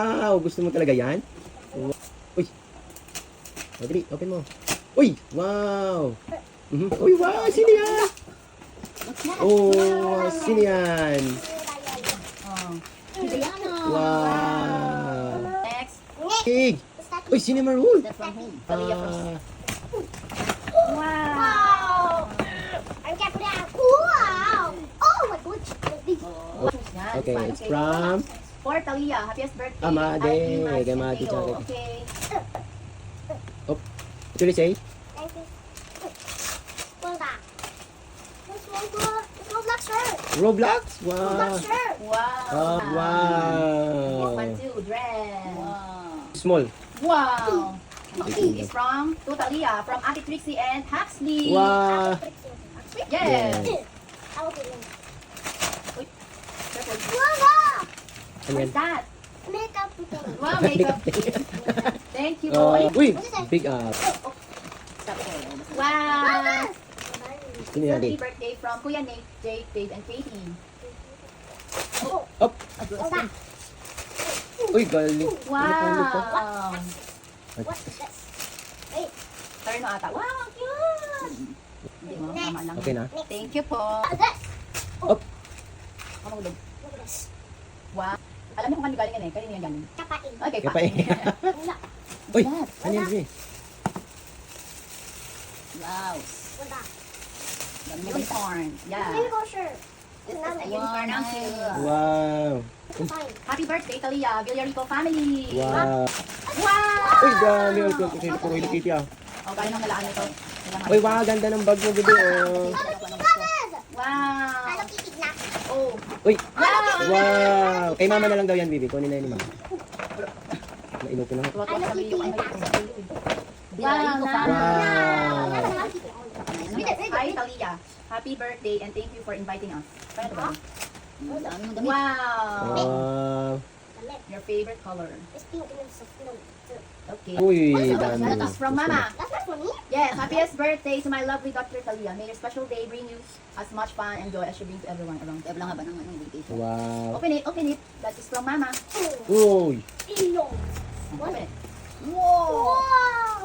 Wow, gusto mo talaga yan? Uy. O, dali, open mo. Uy, wow. Uy, wow, sino yan? Oh, sino yan? Wow. Next. Pig. Uy, sino Maroon? That's from whom? Talia from. Wow! I'm getting out. Wow! Oh my God! Okay, it's from For Talia, happiest birthday. Amade. Ivy Marcelo. Kay Mati Chari. Okay. What did you say? Thank you. What's that? This one good. It's Roblox shirt. Roblox? Roblox Wow. shirt. Wow. Oh, This wow. one too, dress. Small. Wow. Okay, it's from to Talia, from Ate Trixie and Huxley. Wow. Yes. I will be in. Careful. Wow! Ano yan? What's that? Makeup thing. Wow, makeup. Thank you. Uy, big up. Wow. Sino yan? Happy birthday from Kuya Nate, Jake, Dave, and Katie. Oh, Up. what's that? Uy, galing. Wow. What is this? Wait. Turn mo ata. Wow, ang cute. Hindi mo, tama lang. Okay na? Thank you po. What is this? Up. Kamulog. Look at this. Wow. Alam niyo kung kanino galing yan eh. Kanino yan galing? Kapain. Okay, Kapain. Wala. Uy, What? ano yan, Bri? Wow. Wala. Unicorn. Yeah. Unicorn shirt. This is a unicorn. Ang cute. Wow. Kapain. Happy birthday, Talia. Villarico family. Wow. Wow. Uy, dami. Uy, kung Hello Kitty ah. Oh, kaya nang nalaan ito. Uy, wow, ganda ng bag mo, bebe. Oh. Wow. Hello Kitty na. Oh. Uy, Wow. wow. Kay mama na lang daw yan, bebe. Kunin na yun ni mama. Nainupin na. Tuwa-tuwa sa iyo. Ay, Wow. Wow. Hello Kitty. Hi, Talia. Happy birthday and thank you for inviting us. Paano ba? Wow. Wow. Your favorite color. It's pink and it's no. Okay. Uy, That dami. is from Mama. That's not for me. Yes, happiest birthday to my lovely Dr. Talia. May your special day bring you as much fun and joy as you bring to everyone around. Everyone haba ng vacation. Wow. Open it, open it. That is from Mama. Uy. Ilong. Open it. Wow. Wow.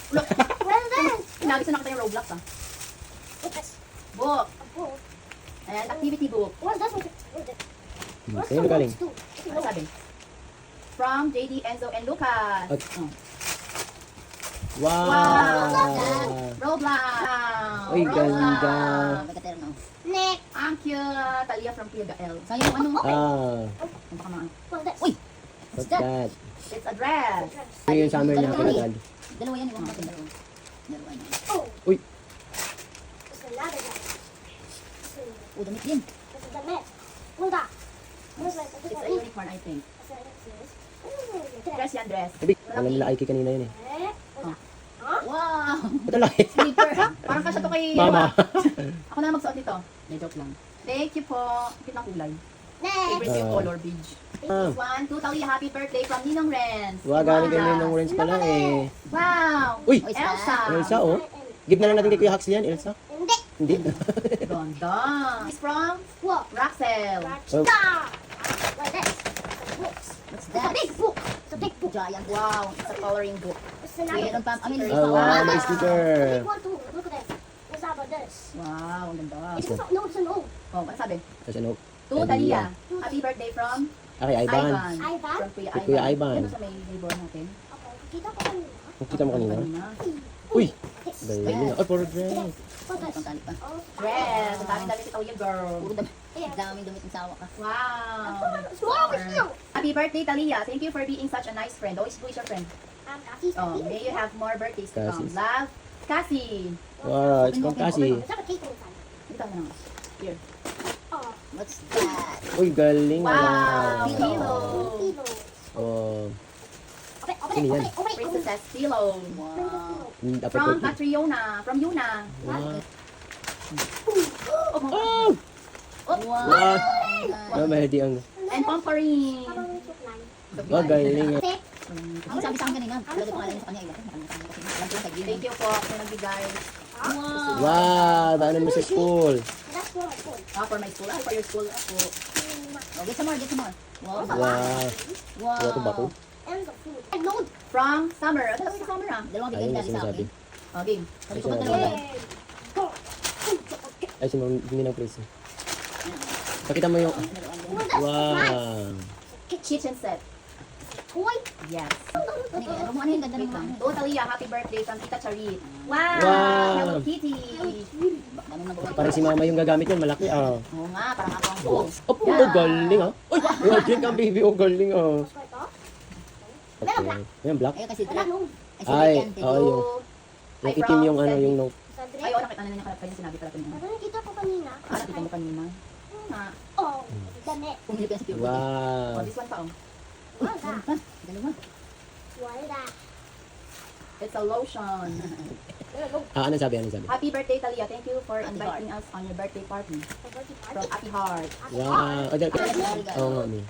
Look, Well then. sinabi sa nakita yung Roblox ah. It's Book. a book. And activity book. What's that? What's it? What's Sa'yo the galing? notes do? Ano sabi? From JD, Enzo, and Lucas. Okay. Oh. Wow. Roblox. Uy, ganda. Next. Ang cute. Talia from Kuya Gael. Sa'yo, ano mo? Ah, Baka mga- What's that? Uy! what's that? It's a dress. Ano yung summer niya, pinadal? Dalawa yan, yung mga dalawa. Dalawa yan. Oh. Uy. It's another one. Oh, damit din. This is the net. What's that? What's that? It's a unicorn, I think. Dress yan, dress. Sabi, alam nila Aiki kanina yun eh. Wow! Ba't ang laki? Sleeper. Parang kasya to kay... Mama. Ako na magsuot nito. May joke lang. Thank you po. Cute na kulay. Next. Favorite yung color beige. Ah. This one, to Talia, happy birthday from Ninong Renz. Wow, galing kay Ninong Renz pala eh. Wow! Uy! Elsa! Elsa, oh. Give na lang natin kay Kuya Huxley yan, Elsa. Hindi. Hindi. Ganda! It's from What? Raxel. Oh. Like this. Books. What's It's a big book. It's a big book. Giant. Wow, it's a coloring book. It's another. Oh, wow, may The sticker. big one too. Look at this. What's up with this? Wow, ang ganda. It's a no. It's a no. Oh, ano sabi? Tapos ano? To Talia, happy birthday from Okay, Ivan. Ivan? From Kuya Kay Ivan. Kuya Ivan. Ito sa may neighbor natin. Okay. Kita ko kanina. Nakita mo kanina? Kanina. Uy! This. Galing. Oh, for dress. What's this? Oh. Dress. Ang dami-dami si Talia girl. Yeah. Daming damit ng sawa ka. Wow. Small with you. Happy birthday, Talia. Thank you for being such a nice friend. Always who is your friend? Cassie. Oh, may you have more birthdays to come. Cassie. Love, Cassie. Wow, it's from Cassie. It's not a cake inside. Dito na lang. Here. Oh. What's that? Uy, galing. Wow. Wow. Pillow. Pillow. Oh, Open, open Sino it, yan? open it, open it. Princess Pillow. Wow. dapat From po. Catriona. From Yuna. Wow. Oh. Oh! Wow. Wow! Oh, melody ang... And Pomporin. Habang may supply. Oh, galing. Take. Ang sabi sa akin kanina, lalo pangalan niya sa kanya, iba. Alam ko yung kaibigan. Thank you po sa nagbigay. Wow. Wow! Daanan mo sa school. That's for my phone. For my school. For your school. Ako. Oh, get some more, get some more. Wow. Wow. Wow. Bato bato. And the food. And load. From Summer. Ano sa Summer ah? Dalawang Ayun bigyan na dali sa sinasabi. akin. Oh, game. Sabi Ay, ko, ba't sinasabi. dalawa? And go. Ay, hindi ng place. Pakita mo yung... Oh, that's nice. Wow. Kitchen set. Toy. Yes. Ano yung ganda ng mga? Oh, Talia, happy birthday from Tita Charit. Wow. Wow. Hello Kitty. Dami mag-uwi. Parang si mama yung gagamit yan, malaki ah. Oo nga, parang ako ang boss. Oh, galing ah. Uy, drink ang baby, oh, galing ah. Gusto ko ito. Okay. Ayan, black. Ayun kasi Wala black. nung. Ay, si Ay, Black yan. oh, yung, yung itim yung ano, yung note. Sa Ay, drink. oo, nakita na niya kalapay yung sinabi pala ko niya. Ano nakita ko kanina? Ah, nakita mo kanina. Nga. Oh, dami. Pumilip yan sa piwo. Wow. Oh, this one pa oh. Wala. Dalawa. Wala. It's a lotion. Ah, ano sabi? Happy birthday, Talia. Thank you for Ate inviting us on your birthday party. From Wow. Ate Heart. Wow. Oh, oo nga, ni.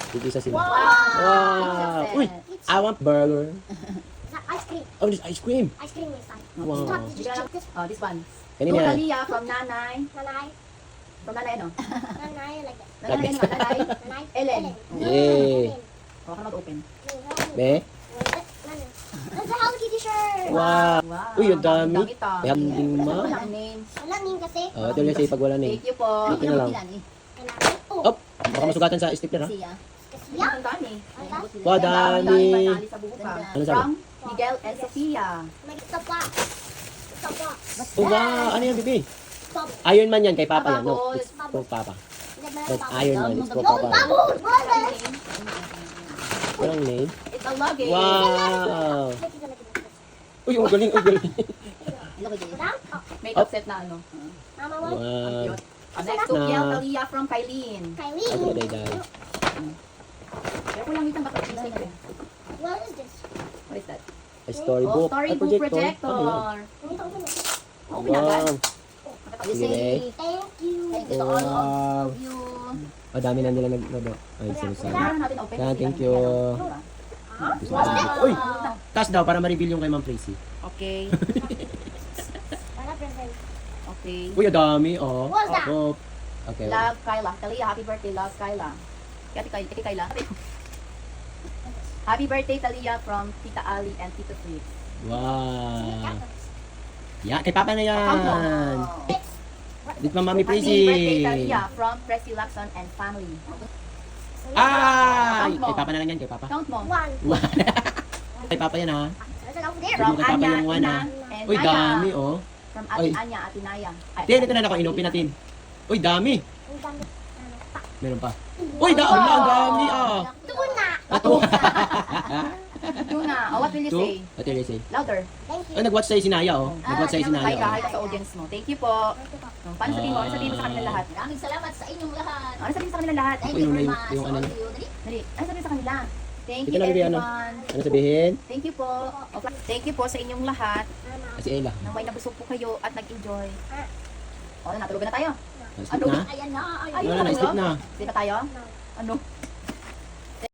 Tigisa sila. Wow! Wow. Uy, I want burger. Ice cream. Oh, this ice cream. Ice cream is fine. Wow. Stop. You just check this. Oh, this one. Kanina To yan. Talia from Nanay. Nanay. From Nanay ano? Nanay like that. Nanay ano nga? Nanay. Nanay. Ellen. Yay. Oh, come out open. Be? That's a Hello Kitty shirt. Wow. Wow. Uy, ang dami. Damit ah. Kaya hindi ma. Walang name. Wala ning kasi. Oh, ito yung say pag wala name. Thank you po. Ito na lang. Ilan eh? Kailangan. Oh. Oh, baka masugatan sa stapler ha. Siya. Kasi Yan, yan. ang dami. Wow, dami. Panali sa buko pa. Ano sabi? From Miguel and Sofia. May isa pa. Isa pa. Oh, wow. Ano yan, bibi? Stop. Iron Man yan kay Papa yan. No, Bubbles. it's for Papa. Meron That's pa. Iron Man. It's for No, Papa. bubbles. Bubbles. Walang name. It's a luggage. Wow. Uy, ang galing, ang galing. Ilo ko dyan. Madam? Oh, Makeup set na ano. Mama, what? Ang Wow. cute. Next to Na- Kiel Talia from Kylene. Kylie. Ako na day. Kaya ko lang itang bakit mistake ko. What is this? What is that? A storybook. Oh, storybook Ay, projector. Ano yan? Nakita ko na. Open na agad. Wow. You Sige, say, eh. Thank you. thank you to all Wow. of you. Oh, dami na nila nag-ano. Ay, sinasabi. Kailangan natin open. Yeah, kasi thank lang you. yan, diba? Uy, taas daw para ma-reveal yung kay Ma'am Tracy. Okay. Wala present. Okay. Uy, ang dami, oh. What's that? Oh. Okay. Love Kyla. Talia, happy birthday, love Kyla. Kati Kyla. Happy birthday, Talia, from Tita Ali and Tito Fritz. Wow. Yeah, kay Papa na yan. Wow. Dito pa Mami Happy Tracy. birthday, Talia, from Presi Lacson and family. Ah! Count mo. Kay Papa na lang yan, kay Papa. Count mo. One. Kay Papa yan, ha? There's an over there. From Kay Papa Anya, yung one, Ina, ah. and Uy, Naya. dami, oh. From Uy. Ate Anya, Ate Naya. Ay, Hindi, dito na ako, inopin natin. Uy, dami. Ang dami. Meron pa. Uy, ang dami, ah. Tuna. Ato. Tuna. Oh, what will you Two. say? What did I say? Louder. Thank you. Oh, nag-watch sa'yo si Naya, oh. Nag-watch sa'yo si Hi Naya, ka, oh. hi ka sa audience mo. Thank you po. Paano sabihin mo? Ano sabihin mo sa kanila lahat? Maraming salamat sa inyong lahat. Ano sabihin mo sa kanila lahat? Thank Uy, you very yung- much. yung ano All niya. of you. Dali. Dali. Ano sabihin sa kanila? Thank Ito you lang, Bibi, ano? everyone. Ano sabihin? Thank you po. Thank you po sa inyong lahat. Si Ella. Nang may nabusog po kayo at nag-enjoy. O, natulugan na tayo. Sleep na? Ayan na. Ay, Wala na, natulog? sleep na. Sleep na tayo? Ano?